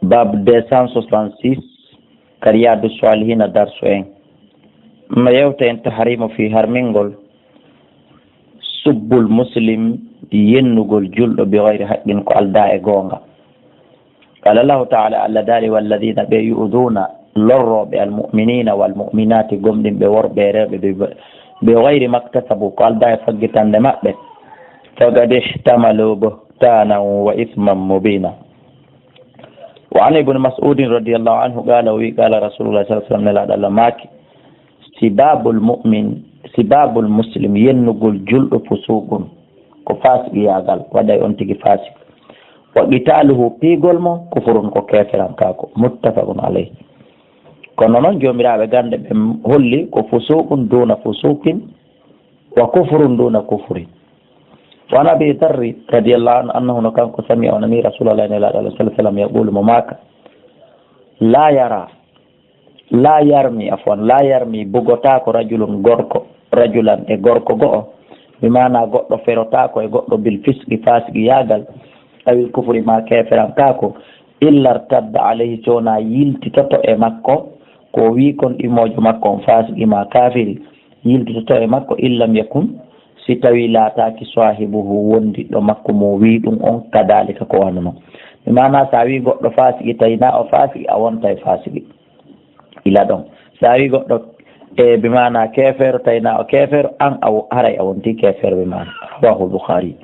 bab 266 Riyâd As-Sâlihîn Darsou ma yewta en tahrimu fi harmingol subbul muslim yennugol julɗo bi gayri haqqin ko alda e gonga. qala Allahu ta'ala alla dali walladina be yu'duna lorroɓe almu'minina walmu'minati gomɗinɓe worɓe rewɓe be gayri maktasabu ko alda e faggitande maɓɓe faqad ihtamalu buhtanan wa ithman mubina. wa an ibn Mas'ud radiyallahu anhu qala qala rasulullah sallallahu alaihi wasallam Allah maki sibabul muslim yennugol julɗo fusuqun ko fasiqiyagal waɗay on tigi fasik wa qitaluhu pigol mo kufurun ko keferan kako muttafaqun alayhi. kono noon jomiraɓe gande ɓe holli ko fusuqun duna fusuqin wa kufrun duna kufrin. wa an abi dharri radiyallahu anhu annahu no kanko sami o nani rasulullah sallallahu alaihi wasallam yaqulu mo maka la yarmi bugotako rajulun gorko rajulan e gorko go'o mi mana goɗɗo ferotako e goɗɗo bil fisqi fasiki yagal awil kufri ma keferan kako illa irtadda alayhi sona yiltitoto e makko ko wi kon ɗimojo makko on fasiki ma kafiri yiltitoto e makko illam yakun si tawi laataki sahibuhu wondiɗɗo makko mo wi ɗum on kadalika ko wano noon mi mana sa wi goɗɗo fasiki tawi na o fasiki a wonta e fasiki ila ɗon sa wi goɗɗo e bimana kefero tawi na o kefero an haray a wonti kefero bimana rawahu Bukhari.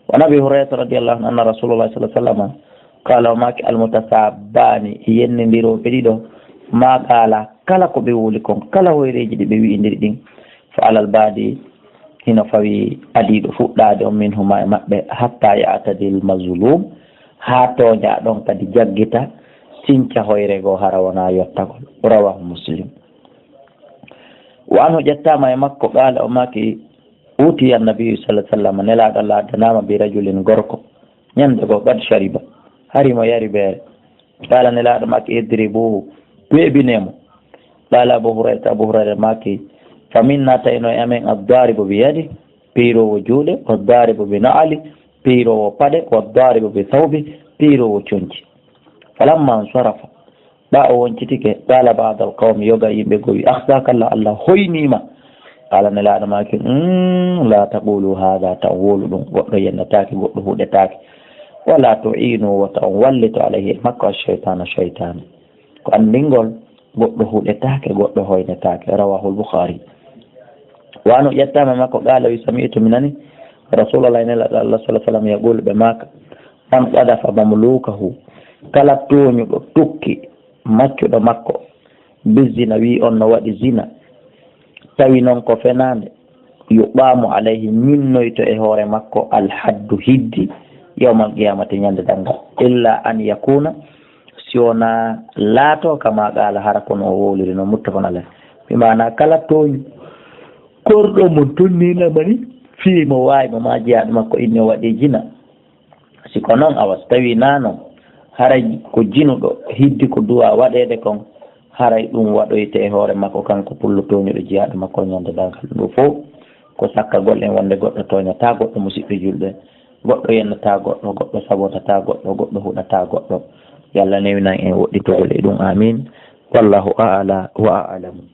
wa nabi hurairata radiyallahu anhu anna rasulullah sallallahu alaihi wasallam qala o maki almutasabbani yenndiroɓe ɗiɗo ma qala kala ko ɓe wuli kon kala hoyreji ɗi ɓe wi'indiri ɗin fa alal baadi hino fawi adiɗo fuɗɗade on min huma e maɓɓe hatta ya'tadil mazlum ha toña ɗon kadi jaggita sinca hoyre go hara wona yottagol rawahu Muslim. wa anhu ƴettama e makko qala o maki utiya annabiyu sallallahu alaihi wasallam nelaɗo Allah addanama bi rajulin gorko ñande go qad shariba harimo yari beere qala nelaɗo maki idribuhu weɓinemo qala Abu Hurayra maki faminna tayno e amen addaribu bi yadi piirowo juuɗe waddaribu bi na'ali piirowo paɗe waddaribu bi thawbi piirowo coñci. falamma sarafa ɗa o woncitike qala ba'da alqawmi yoga yimɓe gowi ahsakalla Allah hoynima qala nelaɗo maki la taqulu hada taw wolu ɗum goɗɗo yennataki goɗɗo huɗetaki wala tu'inu wa taw wallito alayhi makko shaytana ko andingol goɗɗo huɗetake goɗɗo hoynetake rawahu Bukhari. wa anu ƴettama makko qala wi sami'tu minani rasulullah sallallahu alaihi wasallam yaqulu ɓe maka man qadafa mamlukahu kala toñuɗo tukki maccuɗo makko bizina wi on no waɗi zina tawi noon ko fenande yuɓamu alayhi minnoyto e hoore makko alhaddu hiddi yawmal qiyamati ñande dangal illa an yakuna si wona laato kama qala hara kono o wowliri no muttafaqun alayhi mi mana kala toñu korɗo mo tonninamani fii mo wawi mo ma jeyaɗo makko inni o waɗi jina siko noon awas tawi na noon haray ko jinuɗo hiddi ko duwa waɗede kon haray ɗum waɗoyte e hoore makko kanko pullo toñuɗo jeyaɗo makko ñande dangal ɗum fof ko sakkagol en wonde goɗɗo toñata goɗɗo musidɓe julɓe goɗɗo yennata goɗɗo sabotata goɗɗo huɗata goɗɗo. yo Allah newinan en woɗɗitogol e ɗum amin wallahu a'la wa a'lamu.